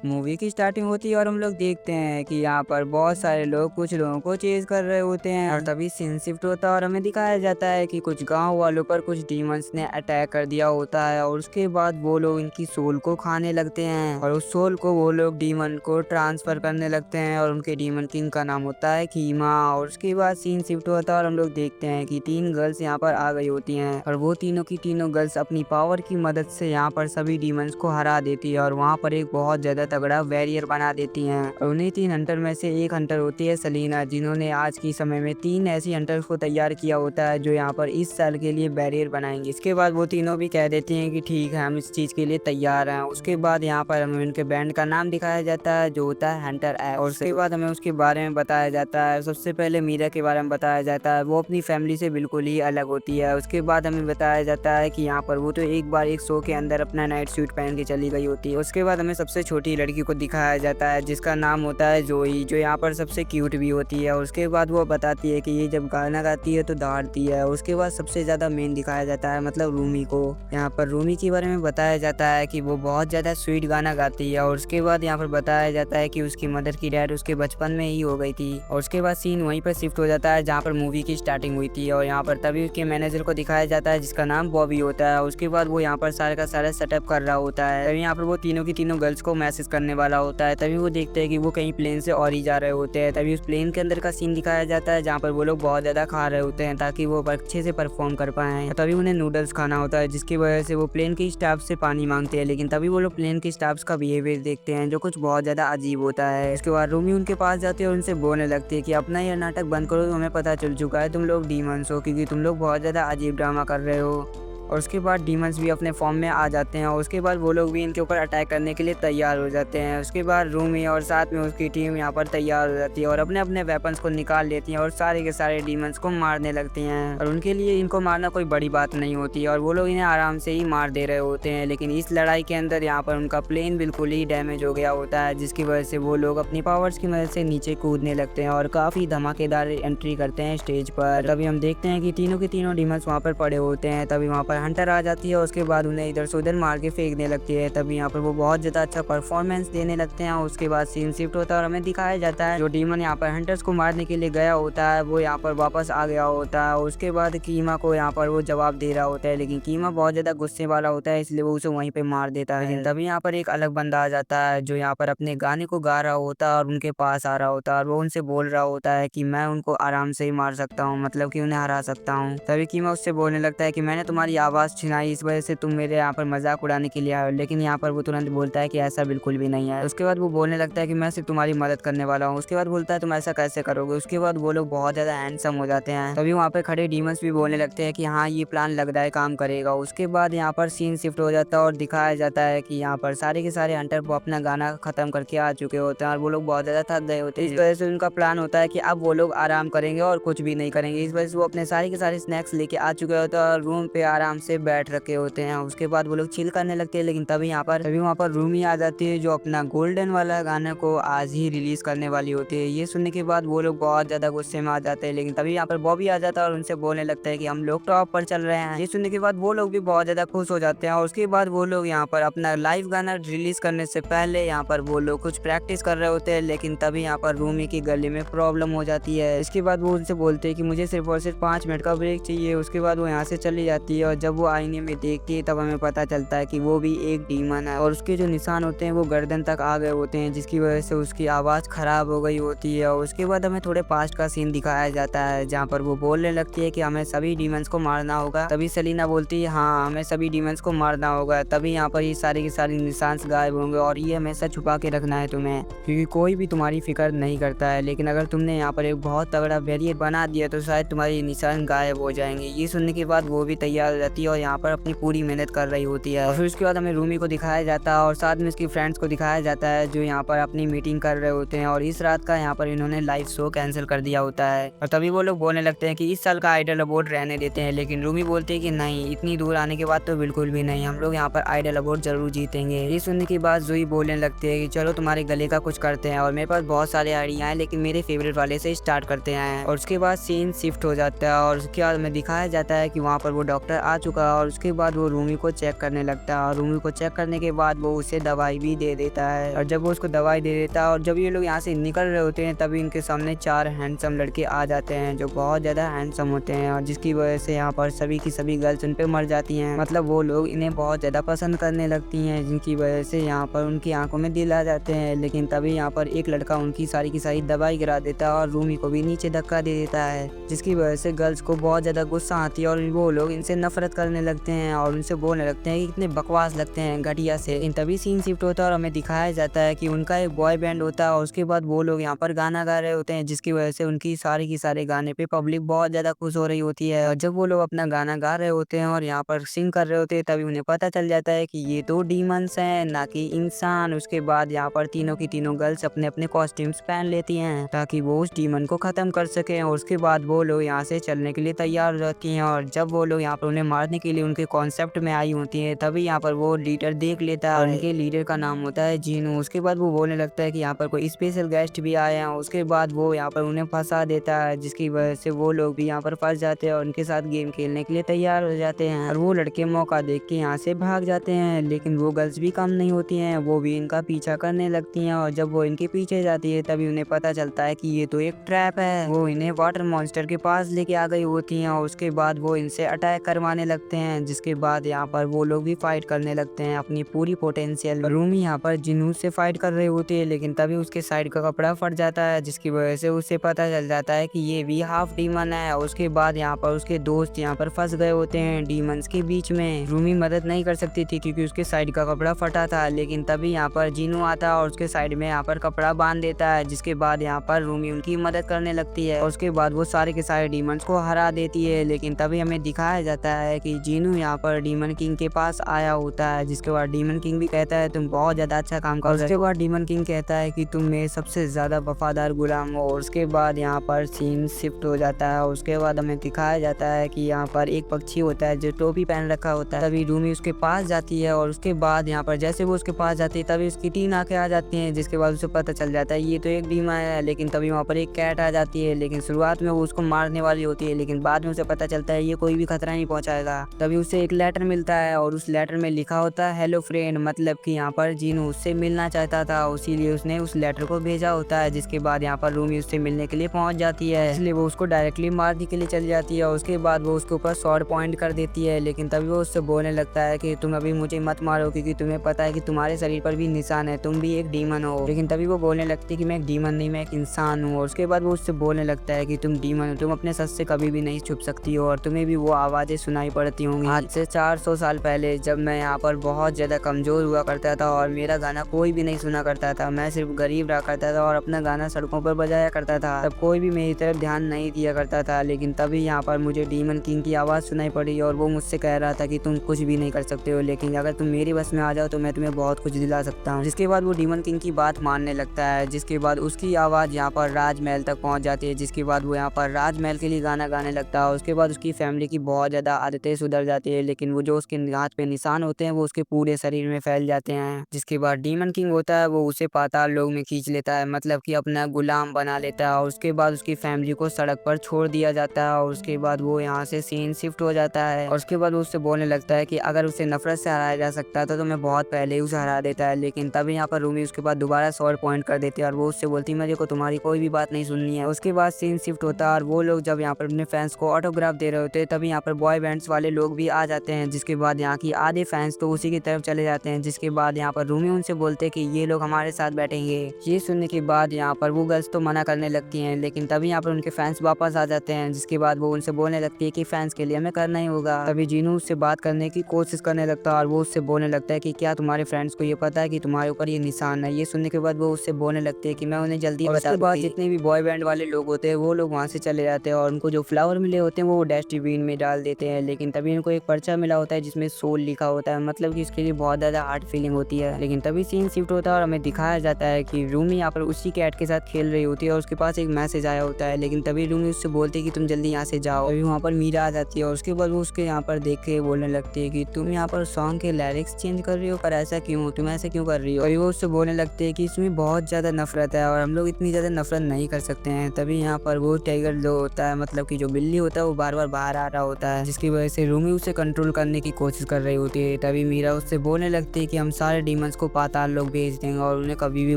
Movie की starting होती है और हम लोग देखते हैं कि यहाँ पर बहुत सारे लोग कुछ लोगों को चेज कर रहे होते हैं और तभी सीन शिफ्ट होता है और हमें दिखाया जाता है कि कुछ गांव वालों पर कुछ डीमंस ने अटैक कर दिया होता है और उसके बाद वो लोग इनकी सोल को खाने लगते हैं और उस सोल को वो लोग डीमन को ट्रांसफर करने लगते हैं और उनके डीमन किंग का नाम होता है कीमा। और उसके बाद सीन शिफ्ट होता है और हम लोग देखते हैं कि 3 गर्ल्स यहाँ पर आ गई होती हैं और वो तीनों की तीनों गर्ल्स अपनी पावर की मदद से यहाँ पर सभी डीमंस को हरा देती है और वहाँ पर एक बहुत ज्यादा तगड़ा बैरियर बना देती हैं। और उन्हीं 3 हंटर में से एक हंटर होती है सलीना, जिन्होंने आज के समय में 3 ऐसी हंटर्स को तैयार किया होता है जो यहाँ पर इस साल के लिए बैरियर बनाएंगे। इसके बाद वो तीनों भी कह देती हैं कि ठीक है, हम इस चीज के लिए तैयार हैं। उसके बाद यहाँ पर हमें उनके बैंड का नाम दिखाया जाता है जो होता है हंटर एक्स और उसके बाद हमें उसके बारे में बताया जाता है। सबसे पहले मीरा के बारे में बताया जाता है, वो अपनी फैमिली से बिल्कुल ही अलग होती है। उसके बाद हमें बताया जाता है कि यहाँ पर वो तो एक बार एक शो के अंदर अपना नाइट सूट पहन के चली गई होती है। उसके बाद हमें सबसे छोटी लड़की को दिखाया जाता है जिसका नाम होता है जोई, जो यहाँ पर सबसे क्यूट भी होती है। उसके बाद वो बताती है कि ये जब गाना गाती है तो दौड़ती है। उसके बाद सबसे ज्यादा मेन दिखाया जाता है मतलब रूमी को। यहाँ पर रूमी के बारे में बताया जाता है कि वो बहुत ज्यादा स्वीट गाना गाती है और उसके बाद यहाँ पर बताया जाता है कि उसकी मदर की डेथ उसके बचपन में ही हो गई थी। और उसके बाद सीन वहीं पर शिफ्ट हो जाता है जहाँ पर मूवी की स्टार्टिंग हुई थी और यहाँ पर तभी उसके मैनेजर को दिखाया जाता है जिसका नाम बॉबी होता है। उसके बाद वो यहाँ पर सारा का सारा सेटअप कर रहा होता है। तभी यहाँ पर वो तीनों की तीनों गर्ल्स को मैसेज करने वाला होता है। तभी वो देखते हैं कि वो कहीं प्लेन से और ही जा रहे होते हैं। तभी उस प्लेन के अंदर का सीन दिखाया जाता है जहाँ पर वो लोग बहुत ज्यादा खा रहे होते हैं ताकि वो अच्छे से परफॉर्म कर पाए। तभी उन्हें नूडल्स खाना होता है जिसकी वजह से वो प्लेन के स्टाफ से पानी मांगते हैं, लेकिन तभी वो लोग प्लेन के स्टाफ का बिहेवियर देखते हैं जो कुछ बहुत ज्यादा अजीब होता है। उसके बाद रूमी उनके पास जाती है और उनसे बोलने लगती है कि अपना ये नाटक बंद करो, हमें पता चल चुका है तुम लोग डीमंस हो, क्योंकि तुम लोग बहुत ज्यादा अजीब ड्रामा कर रहे हो। और उसके बाद डीमंस भी अपने फॉर्म में आ जाते हैं और उसके बाद वो लोग भी इनके ऊपर अटैक करने के लिए तैयार हो जाते हैं। उसके बाद रूमी और साथ में उसकी टीम यहाँ पर तैयार हो जाती है और अपने अपने वेपन्स को निकाल लेती हैं और सारे के सारे डीमंस को मारने लगती हैं। और उनके लिए इनको मारना कोई बड़ी बात नहीं होती और वो लोग इन्हें आराम से ही मार दे रहे होते हैं। लेकिन इस लड़ाई के अंदर यहाँ पर उनका प्लेन बिल्कुल ही डैमेज हो गया होता है जिसकी वजह से वो लोग अपनी पावर्स की मदद से नीचे कूदने लगते हैं और काफी धमाकेदार एंट्री करते हैं स्टेज पर। तभी हम देखते हैं कि तीनों के तीनों डीमंस वहाँ पर पड़े होते हैं। तभी वहाँ पर हंटर आ जाती है और उसके बाद उन्हें इधर से उधर मार के फेंकने लगती है। तभी यहाँ पर वो बहुत ज्यादा अच्छा परफॉर्मेंस देने लगते हैं। उसके बाद सीन शिफ्ट होता है और हमें दिखाया जाता है जो डीमन यहाँ पर हंटर्स को मारने के लिए गया होता है वो यहाँ पर वापस आ गया होता है। उसके बाद कीमा को यहाँ पर वो जवाब दे रहा होता है, लेकिन कीमा बहुत ज्यादा गुस्से वाला होता है इसलिए वो उसे वहीं पे मार देता है। लेकिन तभी यहाँ पर एक अलग बंदा आ जाता है जो यहाँ पर अपने गाने को गा रहा होता है और उनके पास आ रहा होता है और वो उनसे बोल रहा होता है कि मैं उनको आराम से ही मार सकता हूँ, मतलब कि उन्हें हरा सकता हूँ। तभी कीमा उससे बोलने लगता है कि मैंने तुम्हारी आवाज छिनाई, इस वजह से तुम मेरे यहाँ पर मजाक उड़ाने के लिए आए हो। लेकिन यहाँ पर वो तुरंत बोलता है कि ऐसा बिल्कुल भी नहीं है। उसके बाद वो बोलने लगता है कि मैं सिर्फ तुम्हारी मदद करने वाला हूँ। उसके बाद बोलता है तुम ऐसा कैसे करोगे। उसके बाद वो लोग बहुत ज्यादा हैंडसम हो जाते हैं। तभी वहाँ पे खड़े डीमंस भी बोलने लगते हैं कि हाँ ये प्लान लग रहा है काम करेगा। उसके बाद यहाँ पर सीन शिफ्ट हो जाता है और दिखाया जाता है कि यहाँ पर सारे के सारे हंटर वो अपना गाना खत्म करके आ चुके होते हैं और वो लोग बहुत ज्यादा थक गए होते हैं। इस वजह से उनका प्लान होता है कि अब वो लोग आराम करेंगे और कुछ भी नहीं करेंगे। इस वजह से वो अपने सारे के सारे स्नैक्स लेके आ चुके होते हैं और रूम पे आराम से बैठ रखे होते हैं। उसके बाद वो लोग चिल करने लगते हैं। लेकिन तभी वहाँ पर रूमी आ जाती है जो अपना गोल्डन वाला गाना को आज ही रिलीज करने वाली होती है। ये सुनने के बाद वो लोग बहुत ज्यादा गुस्से में आ जाते हैं। लेकिन तभी यहाँ पर बॉबी आ जाता है और उनसे बोलने लगता है कि हम लोग टॉप पर चल रहे हैं। ये सुनने के बाद वो लोग भी बहुत ज्यादा खुश हो जाते हैं और उसके बाद वो लोग यहाँ पर अपना लाइव गाना रिलीज करने से पहले यहाँ पर वो लोग कुछ प्रैक्टिस कर रहे होते हैं। लेकिन तभी यहाँ पर रूमी की गले में प्रॉब्लम हो जाती है। इसके बाद वो उनसे बोलते हैं कि मुझे सिर्फ और सिर्फ 5 मिनट का ब्रेक चाहिए। उसके बाद वो यहाँ से चली जाती है और जब वो आईने में देखती है तब हमें पता चलता है कि वो भी एक डीमन है और उसके जो निशान होते हैं वो गर्दन तक आ गए होते हैं जिसकी वजह से उसकी आवाज़ खराब हो गई होती है। और उसके बाद हमें थोड़े पास्ट का सीन दिखाया जाता है जहाँ पर वो बोलने लगती है कि हमें सभी डीमंस को मारना होगा। तभी सेलिना बोलती है हाँ हमें सभी डीमंस को मारना होगा। तभी यहाँ पर ये सारे के सारे निशान गायब होंगे और ये हमेशा छुपा के रखना है तुम्हें, क्योंकि कोई भी तुम्हारी फिक्र नहीं करता है। लेकिन अगर तुमने यहाँ पर एक बहुत तगड़ा बैरियर बना दिया तो शायद तुम्हारे निशान गायब हो जाएंगे। ये सुनने के बाद वो भी तैयार हो जाती है और यहाँ पर अपनी पूरी मेहनत कर रही होती है। और फिर उसके बाद हमें रूमी को दिखाया जाता है और साथ में उसकी फ्रेंड्स को दिखाया जाता है जो यहाँ पर अपनी मीटिंग कर रहे होते हैं और इस रात का यहाँ पर इन्होंने लाइव शो कैंसिल कर दिया होता है। और तभी वो लोग बोलने लगते हैं कि इस साल का आइडल अवार्ड रहने देते हैं। लेकिन रूमी बोलती है कि नहीं, इतनी दूर आने के बाद तो बिल्कुल भी नहीं, हम लोग यहाँ पर आइडल अवार्ड जरूर जीतेंगे। ये सुनने के बाद जूही बोलने लगती है कि चलो तुम्हारे गले का कुछ करते हैं और मेरे पास बहुत सारे आइडिया हैं लेकिन मेरे फेवरेट वाले से स्टार्ट करते हैं। और उसके बाद सीन शिफ्ट हो जाता है और उसके बाद हमें दिखाया जाता है कि वहाँ पर वो डॉक्टर आ चुका और उसके बाद वो रूमी को चेक करने लगता है और रूमी को चेक करने के बाद वो उसे दवाई भी दे देता है। और जब वो उसको दवाई दे देता है और जब ये लोग यहाँ से निकल रहे होते हैं तभी इनके सामने 4 हैंडसम लड़के आ जाते हैं जो बहुत ज्यादा हैंडसम होते हैं और जिसकी वजह से यहाँ पर सभी की सभी गर्ल्स उन पे मर जाती हैं। मतलब वो लोग इन्हें बहुत ज्यादा पसंद करने लगती हैं जिनकी वजह से यहाँ पर उनकी आंखों में दिल आ जाते हैं। लेकिन तभी यहाँ पर एक लड़का उनकी सारी की सारी दवाई गिरा देता है और रूमी को भी नीचे धक्का दे देता है जिसकी वजह से गर्ल्स को बहुत ज्यादा गुस्सा आती है और वो लोग इनसे नफरत करने लगते हैं और उनसे बोलने लगते हैं कि कितने बकवास लगते हैं घटिया से। इन तभी सीन शिफ्ट होता है और हमें दिखाया जाता है कि उनका एक बॉय बैंड होता है और उसके बाद वो लोग यहाँ पर गाना गा रहे होते हैं जिसकी वजह से उनकी सारी की सारे गाने पे पब्लिक बहुत ज्यादा खुश हो रही होती है। और जब वो लोग अपना गाना गा रहे होते हैं और यहाँ पर सिंग कर रहे होते हैं तभी उन्हें पता चल जाता है कि ये तो डीमंस हैं ना कि इंसान। उसके बाद यहाँ पर तीनों की तीनों गर्ल्स अपने अपने कॉस्ट्यूम्स पहन लेती हैं ताकि वो उस डीमन को खत्म कर सके और उसके बाद वो लोग यहाँ से चलने के लिए तैयार हो जाती हैं। और जब वो लोग यहाँ पर उन्हें मारने के लिए उनके कॉन्सेप्ट में आई होती है तभी यहाँ पर वो लीडर देख लेता है और उनके लीडर का नाम होता है जीनू। उसके बाद वो बोलने लगता है कि यहाँ पर कोई स्पेशल गेस्ट भी आए हैं। उसके बाद वो यहाँ पर उन्हें फंसा देता है जिसकी वजह से वो लोग भी यहाँ पर फंस जाते हैं और उनके साथ गेम खेलने के लिए तैयार हो जाते हैं और वो लड़के मौका देख के यहाँ से भाग जाते हैं। लेकिन वो गर्ल्स भी कम नहीं होती हैं, वो भी इनका पीछा करने लगती हैं और जब वो इनके पीछे जाती है तभी उन्हें पता चलता है कि ये तो एक ट्रैप है। वो इन्हें वाटर मॉन्स्टर के पास लेके आ गई होती हैं और उसके बाद वो इनसे अटैक करवाने लगते हैं जिसके बाद यहाँ पर वो लोग भी फाइट करने लगते हैं अपनी पूरी पोटेंशियल। रूमी यहाँ पर जिनू से फाइट कर रही होती है लेकिन तभी उसके साइड का कपड़ा फट जाता है जिसकी वजह से उसे पता चल जाता है कि ये भी हाफ डीमन है। उसके बाद यहाँ पर उसके दोस्त यहाँ पर फंस गए होते हैं डीमंस के बीच में। रूमी मदद नहीं कर सकती थी क्योंकि उसके साइड का कपड़ा फटा था लेकिन तभी यहाँ पर जीनू आता है और उसके साइड में यहाँ पर कपड़ा बांध देता है जिसके बाद यहाँ पर रूमी उनकी मदद करने लगती है और उसके बाद वो सारे के सारे डीमंस को हरा देती है। लेकिन तभी हमें दिखाया जाता है कि जीनू यहाँ पर डीमन किंग के पास आया होता है जिसके बाद डीमन किंग भी कहता है तुम बहुत ज्यादा अच्छा काम कर। उसके बाद डीमन किंग कहता है कि तुम मेरे सबसे ज्यादा वफादार गुलाम हो। और उसके बाद यहाँ पर सीन शिफ्ट हो जाता है और उसके बाद हमें दिखाया जाता है कि यहाँ पर एक पक्षी होता है जो टोपी पहन रखा होता है। तभी रूमी उसके पास जाती है और उसके बाद यहाँ पर जैसे वो उसके पास जाती है तभी उसकी 3 आंखें आ जाती हैं जिसके बाद उसे पता चल जाता है ये तो एक डीमन है। लेकिन तभी वहाँ पर एक कैट आ जाती है लेकिन शुरुआत में वो उसको मारने वाली होती है लेकिन बाद में उसे पता चलता है ये कोई भी खतरा नहीं पहुंचाएगा। तभी उसे एक लेटर मिलता है और उस लेटर में लिखा होता है हेलो फ्रेंड, मतलब कि यहाँ पर जीनू उससे मिलना चाहता था इसीलिए उसने उस लेटर को भेजा होता है। जिसके बाद यहाँ पर रूमी उससे मिलने के लिए पहुंच जाती है इसलिए वो उसको डायरेक्टली मारने के लिए चली जाती है और उसके बाद वो उसके ऊपर स्वॉर्ड पॉइंट कर देती है। लेकिन तभी वो उससे बोलने लगता है कि तुम अभी मुझे मत मारो क्योंकि तुम्हें पता है कि तुम्हारे शरीर पर भी निशान है, तुम भी एक डीमन हो। लेकिन तभी वो बोलने लगती है कि मैं एक डीमन नहीं, मैं एक इंसान हूँ। और उसके बाद वो उससे बोलने लगता है कि तुम डीमन हो, तुम अपने सच से कभी भी नहीं छुप सकती हो और तुम्हें भी वो आवाजें सुनाई पड़ती होंगी। आज से 400 साल पहले जब मैं यहाँ पर बहुत ज्यादा कमजोर हुआ करता था और मेरा गाना कोई भी नहीं सुना करता था, मैं सिर्फ गरीब रहा करता था और अपना गाना सड़कों पर बजाया करता था, तब कोई भी मेरी तरफ ध्यान नहीं दिया करता था। लेकिन तभी यहाँ पर मुझे डीमन किंग की आवाज सुनाई पड़ी और वो मुझसे कह रहा था कि तुम कुछ भी नहीं कर सकते हो, लेकिन अगर तुम मेरी बस में आ जाओ तो मैं तुम्हें बहुत कुछ दिला सकता हूँ। जिसके बाद वो डीमन किंग की बात मानने लगता है। जिसके बाद उसकी आवाज यहाँ पर राजमहल तक पहुंच जाती है। जिसके बाद वो यहाँ पर राजमहल के लिए गाना गाने लगता है। उसके बाद उसकी फैमिली की बहुत ज्यादा आदतें सुधर जाती है लेकिन वो जो उसके हाथ पे निशान होते हैं वो उसके पूरे शरीर में फैल जाते हैं। जिसके बाद डीमन किंग होता है वो उसे पाताल लोक में खींच लेता है, मतलब कि अपना गुलाम बना लेता है और उसके बाद उसकी फैमिली को सड़क पर छोड़ दिया जाता है। और उसके बाद वो यहाँ से सीन शिफ्ट हो जाता है और उसके बाद वो उससे बोलने लगता है कि अगर उसे नफरत से हराया जा सकता था तो मैं बहुत पहले ही उसे हरा देता है। लेकिन तभी यहाँ पर रूमी उसके बाद दोबारा स्वॉर्ड पॉइंट कर देती है और वो उससे बोलती है मेरे को तुम्हारी कोई भी बात नहीं सुननी है। उसके बाद सीन शिफ्ट होता है और वो लोग जब यहाँ पर अपने फैंस को ऑटोग्राफ दे रहे होते हैं तभी यहाँ पर बॉय बैंड्स वाले लोग भी आ जाते हैं। जिसके बाद यहाँ की आधे फैंस तो उसी की तरफ चले जाते हैं। जिसके बाद यहाँ पर रूमी उनसे बोलते हैं कि ये लोग हमारे साथ बैठेंगे। ये सुनने के बाद यहाँ पर वो गर्ल्स तो मना करने लगती हैं लेकिन तभी यहाँ पर उनके फैंस वापस आ जाते हैं। जिसके बाद वो उनसे बोलने लगती है कि फैंस के लिए हमें करना ही होगा। तभी जीनू उससे बात करने की कोशिश करने लगता है और वो उससे बोलने लगता है कि क्या तुम्हारे फ्रेंड्स को ये पता है कि तुम्हारे ऊपर ये निशान है। ये सुनने के बाद वो उससे बोलने लगती है कि मैं उन्हें जल्दी बता दूंगी। जितने भी बॉय बैंड वाले लोग होते हैं वो लोग वहाँ से चले जाते हैं और उनको जो फ्लावर मिले होते हैं वो डस्टबिन में डाल देते हैं। लेकिन तभी उनको एक पर्चा मिला होता है जिसमें सोल लिखा होता है, मतलब कि इसके लिए बहुत ज्यादा हार्ड फीलिंग होती है। लेकिन तभी सीन शिफ्ट होता है और हमें दिखाया जाता है कि रूमी यहाँ पर उसी कैट के साथ खेल रही होती है और उसके पास एक मैसेज आया होता है। लेकिन तभी रूमी उससे बोलती है कि तुम जल्दी यहाँ से जाओ। अभी वहाँ पर मीरा आ जाती है और उसके बाद वो उसके यहाँ पर देख के बोलने लगती है कि तुम यहाँ पर सॉन्ग के लिरिक्स चेंज कर रही हो, पर ऐसा क्यों, तुम ऐसा क्यों कर रही हो। और वो उससे बोलने लगती है कि इसमें बहुत ज्यादा नफरत है और हम लोग इतनी ज्यादा नफरत नहीं कर सकते हैं। तभी यहाँ पर वो टाइगर जो होता है, मतलब कि जो बिल्ली होता है, वो बार बार बाहर आ रहा होता है जिसकी वजह से रूमी उसे कंट्रोल करने की कोशिश कर रही होती है। तभी मीरा उससे बोलने लगती है कि हम सारे डीमंस को पाताल लोक भेज देंगे और उन्हें कभी भी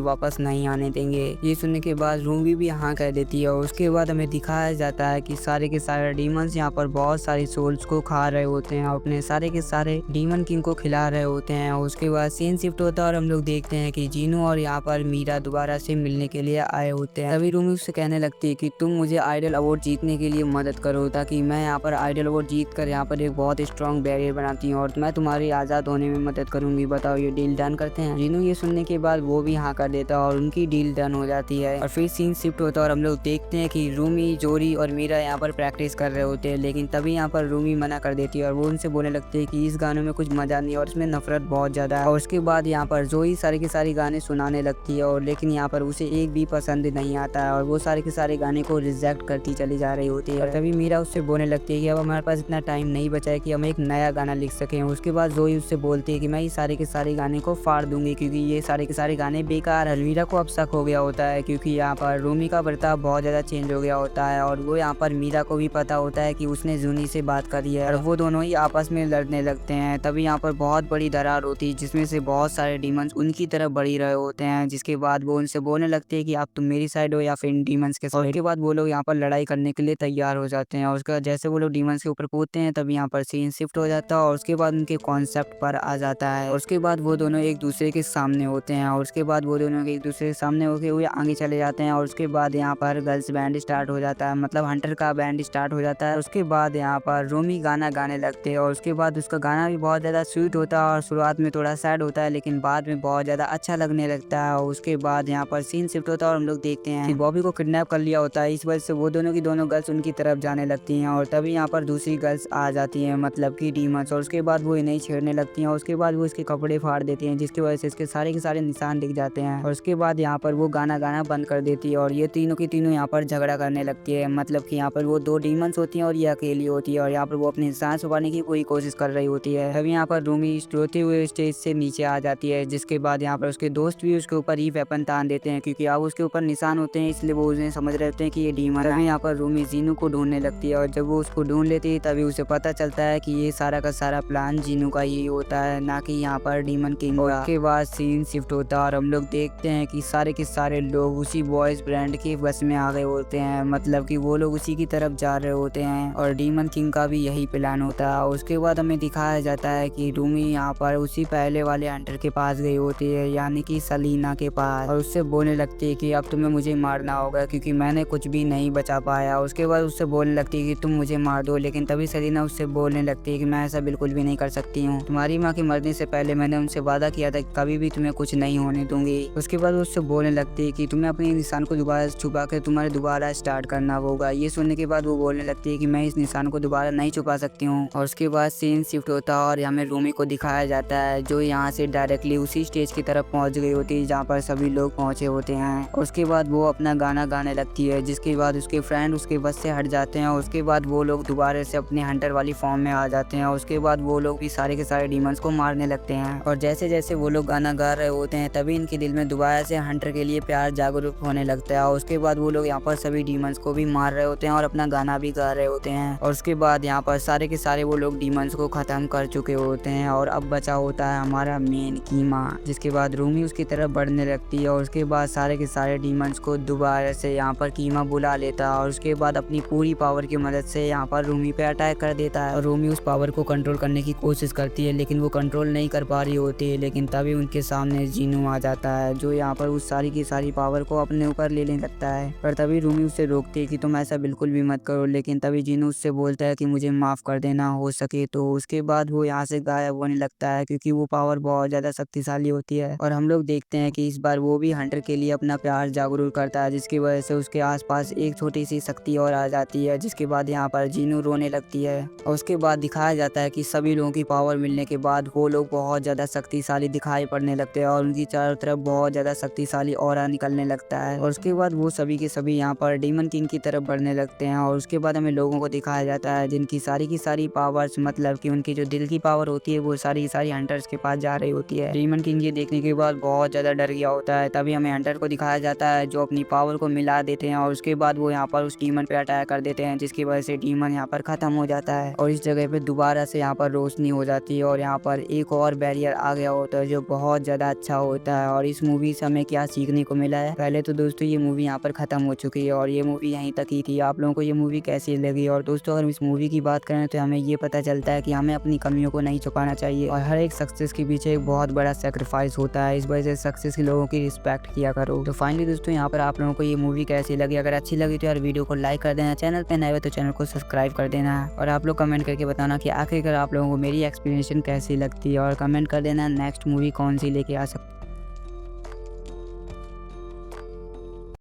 वापस नहीं आने देंगे। ये सुनने के बाद रूमी भी हाँ कह देती है और उसके बाद हमें दिखाया जाता है कि सारे के सारे डीमंस यहाँ पर बहुत सारी सोल्स को खा रहे होते हैं और अपने सारे के सारे डीमन किंग को खिला रहे होते हैं। और उसके बाद सीन शिफ्ट होता है और हम लोग देखते हैं कि जीनू और यहाँ पर मीरा दोबारा से मिलने के लिए आए होते हैं। तभी रूमी उससे कहने लगती है कि तुम मुझे आइडल अवार्ड जीतने के लिए मदद करो ताकि मैं यहाँ पर आइडल अवार्ड जीत कर यहाँ पर एक बहुत स्ट्रॉन्ग बैरियर बनाती हूँ और मैं तुम्हारी आज़ाद होने में मदद करूंगी। बताओ ये डील डन करते हैं। जीनू ये सुनने के बाद वो भी हाँ कर देता है और उनकी डील डन हो जाती है। और फिर सीन शिफ्ट होता है और हम लोग देखते हैं कि रूमी, जोरी और मीरा यहाँ पर प्रैक्टिस कर रहे होते हैं। लेकिन तभी यहाँ पर रूमी मना कर देती है और वो उनसे बोलने लगती है कि इस गाने में कुछ मजा नहीं और इसमें नफरत बहुत ज्यादा है। और उसके बाद यहाँ पर जोई सारे के सारे गाने सुनाने लगती है और लेकिन यहाँ पर उसे एक भी पसंद नहीं आता है और वो सारे के सारे गाने को रिजेक्ट करती चली जा रही होती है। और तभी मीरा उससे बोलने लगती है कि अब हमारे पास इतना टाइम नहीं बचा है कि हम एक नया गाना लिख सकें। उसके बाद जोई उससे बोलती है कि मैं ये सारे के सारे गाने को फाड़ दूंगी क्योंकि ये सारे के सारे गाने बेकार है। मीरा को अब शक हो गया होता है क्योंकि यहाँ पर रूमी का बर्ताव बहुत ज्यादा चेंज हो गया होता है और वो यहाँ पर मीरा को भी पता होता है कि उसने जूनी से बात करी है और वो दोनों ही आपस में लड़ने लगते हैं। तभी यहाँ पर बहुत बड़ी दरार होती है जिसमें से बहुत सारे डीमंस उनकी तरफ बढ़ी रहे होते हैं। जिसके बाद वो उनसे बोलने लगते हैं कि आप तुम मेरी साइड हो या फिर इन डीमंस के साइड। उसके बाद वो लोग यहाँ पर लड़ाई करने के लिए तैयार हो जाते हैं और उसका जैसे वो लोग डीमंस के ऊपर कूदते हैं तभी यहाँ पर सीन शिफ्ट हो जाता है और उसके बाद उनके कॉन्सेप्ट पर आ जाता है। और उसके बाद वो दोनों एक दूसरे के सामने होते हैं और उसके बाद वो दोनों एक दूसरे के सामने होके हुए आगे चले जाते हैं। और उसके बाद यहाँ पर गर्ल्स बैंड स्टार्ट हो जाता है, मतलब हंटर का बैंड स्टार्ट हो जाता है। उसके बाद यहाँ पर रूमी गाना गाने लगते हैं और उसके बाद उसका गाना भी बहुत ज्यादा स्वीट होता है और शुरुआत में थोड़ा सैड होता है लेकिन बाद में बहुत ज्यादा अच्छा लगने लगता है। और उसके बाद यहाँ पर सीन शिफ्ट होता है और हम लोग देखते हैं कि बॉबी को किडनैप कर लिया होता है। इस वजह से वो दोनों की दोनों गर्ल्स उनकी तरफ जाने लगती हैं और तभी यहाँ पर दूसरी गर्ल्स आ जाती हैं, मतलब कि डीमंस। और उसके बाद वो इन्हें छेड़ने लगती हैं और उसके बाद वो इसके कपड़े फाड़ देती हैं जिसकी वजह से इसके सारे के सारे निशान दिख जाते हैं। और उसके बाद यहाँ पर वो गाना गाना बंद कर देती है और ये तीनों की तीनों यहाँ पर झगड़ा करने लगती है, मतलब कि यहाँ पर वो दो डीमंस होती हैं और ये अकेली होती है और यहाँ पर वो अपनी सांस छुपाने की पूरी कोशिश कर रही होती है। तभी यहाँ पर रूमी रोते हुए स्टेज से नीचे आ जाती है जिसके बाद यहाँ पर उसके दोस्त भी उसके ऊपर ही वेपन तान देते हैं क्योंकि अब उसके ऊपर निशान होते हैं इसलिए वो उन्हें समझ रहे होते हैं कि ये डीमन है। यहाँ पर रूमी जीनू को ढूंढने लगती है और जब वो उसको ढूंढ लेती है तभी उसे पता चलता है कि ये सारा का सारा प्लान जीनू का ही होता है, ना कि यहाँ पर डीमन किंग का। उसके बाद सीन शिफ्ट होता है और हम लोग देखते हैं कि सारे के सारे लोग उसी बॉयज ब्रांड के बस में आ गए होते हैं, मतलब कि वो लोग उसी की तरफ जा रहे होते हैं और डीमन किंग का भी यही प्लान होता है। उसके बाद हमें दिखाया जाता है कि रूमी यहाँ पर उसी पहले वाले हंटर के पास गई होती है, यानी कि सलीना के पास, और उससे बोलने लगती है कि अब तुम्हें मुझे मारना होगा क्योंकि मैंने कुछ भी नहीं बचा पाया। उसके बाद उससे बोलने लगती है कि तुम मुझे मार दो, लेकिन तभी सलीना उससे बोलने लगती है कि मैं ऐसा बिल्कुल भी नहीं कर सकती हूँ। तुम्हारी माँ के मरने से पहले मैंने उनसे वादा किया था कि कभी भी तुम्हें कुछ नहीं होने दूंगी। उसके बाद उससे बोलने लगती है कि तुम्हें अपने निशान को दोबारा छुपा कर तुम्हारे दोबारा स्टार्ट करना होगा। ये सुनने के बाद वो बोलने लगती है कि मैं इस निशान को दोबारा नहीं छुपा सकती हूँ। और उसके बाद सीन शिफ्ट होता है और हमें रूमी को दिखाया जाता है जो यहाँ से डायरेक्टली उसी स्टेज की तरफ पहुँच गई होती है जहाँ पर सभी लोग पहुँचे होते हैं। उसके बाद वो अपना गाना गाने लगती है जिसके बाद उसके फ्रेंड उसके बस से हट जाते हैं और उसके बाद वो लोग दोबारा से अपने हंटर वाली फॉर्म में आ जाते हैं और उसके बाद वो लोग भी सारे के सारे डीमंस को मारने लगते हैं। और जैसे जैसे वो लोग गाना गा रहे होते हैं तभी इनके दिल में दोबारा से हंटर के लिए प्यार जागरूक होने लगता है और उसके बाद वो लोग यहाँ पर सभी डीमंस को भी मार रहे होते हैं और अपना गाना भी गा रहे होते हैं। और उसके बाद यहाँ पर सारे के सारे वो लोग डीमंस को खत्म कर चुके होते हैं और अब बचा होता है हमारा मेन कीमा, जिसके बाद रूमी उसकी तरफ बढ़ने लगती है और उसके बाद सारे के सारे डीमंस को दोबारा से यहाँ पर कीमा बुला लेता है और उसके बाद अपनी पूरी पावर की मदद से यहाँ पर रूमी पे अटैक कर देता है। और रूमी उस पावर को कंट्रोल करने की कोशिश करती है लेकिन वो कंट्रोल नहीं कर पा रही होती है, लेकिन तभी उनके सामने जीनू आ जाता है जो यहाँ पर उस सारी की सारी पावर को अपने ऊपर लेने लगता है। पर तभी रूमी उससे रोकती है कि तुम ऐसा बिल्कुल भी मत करो, लेकिन तभी जीनू उससे बोलता है कि मुझे माफ कर देना हो सके तो। उसके बाद वो यहाँ से गायब होने लगता है क्योंकि वो पावर बहुत ज्यादा शक्तिशाली होती है। और हम लोग देखते हैं कि इस बार वो भी हंटर के लिए अपना प्यार जागरूक करता है जिसकी वजह से उसके आसपास एक छोटी सी शक्ति और आ जाती है, जिसके बाद यहाँ पर जीनू रोने लगती है। और उसके बाद दिखाया जाता है कि सभी लोगों की पावर मिलने के बाद वो लोग बहुत ज्यादा शक्तिशाली दिखाई पड़ने लगते हैं और उनकी चारों तरफ बहुत ज्यादा शक्तिशाली ऑरा निकलने लगता है। और उसके बाद वो सभी के सभी यहाँ पर डीमन किंग की तरफ बढ़ने लगते हैं और उसके बाद हमें लोगों को दिखाया जाता है जिनकी सारी की सारी पावर्स, मतलब कि उनकी जो दिल की पावर होती है वो सारी की सारी हंटर्स के पास जा रही होती है। डीमन किंग ये देखने के बाद बहुत ज्यादा डर गया होता है। तभी हमें हंटर को दिखाया जाता है जो अपनी पावर को मिला देते हैं और उसके बाद वो यहाँ पर उस डीमन पे अटैक कर देते हैं जिसकी वजह से डीमन यहाँ पर खत्म हो जाता है। है और इस जगह पे दोबारा से यहाँ पर रोशनी हो जाती है और यहाँ पर एक और बैरियर आ गया होता है जो बहुत ज्यादा अच्छा होता है। और इस मूवी से हमें क्या सीखने को मिला है, पहले तो दोस्तों ये मूवी यहाँ पर खत्म हो चुकी है और ये मूवी यहीं तक ही थी। आप लोगों को ये मूवी कैसी लगी? और दोस्तों अगर इस मूवी की बात करें तो हमें ये पता चलता है कि हमें अपनी कमियों को नहीं छुपाना चाहिए और हर एक सक्सेस के पीछे एक बहुत बड़ा सेक्रीफाइस होता है। इस वजह से सक्सेस के लोगों की रिस्पेक्ट किया करो। तो फाइनली दोस्तों यहाँ पर आप लोगों को ये मूवी कैसी लगी? अगर अच्छी लगी तो यार वीडियो को लाइक कर देना, चैनल पे नए हो तो चैनल को सब्सक्राइब कर देना और आप लोग कमेंट करके बताना कि आखिरकार आप लोगों को मेरी एक्सप्लेनेशन कैसी लगती है और कमेंट कर देना नेक्स्ट मूवी कौन सी लेके आ सकते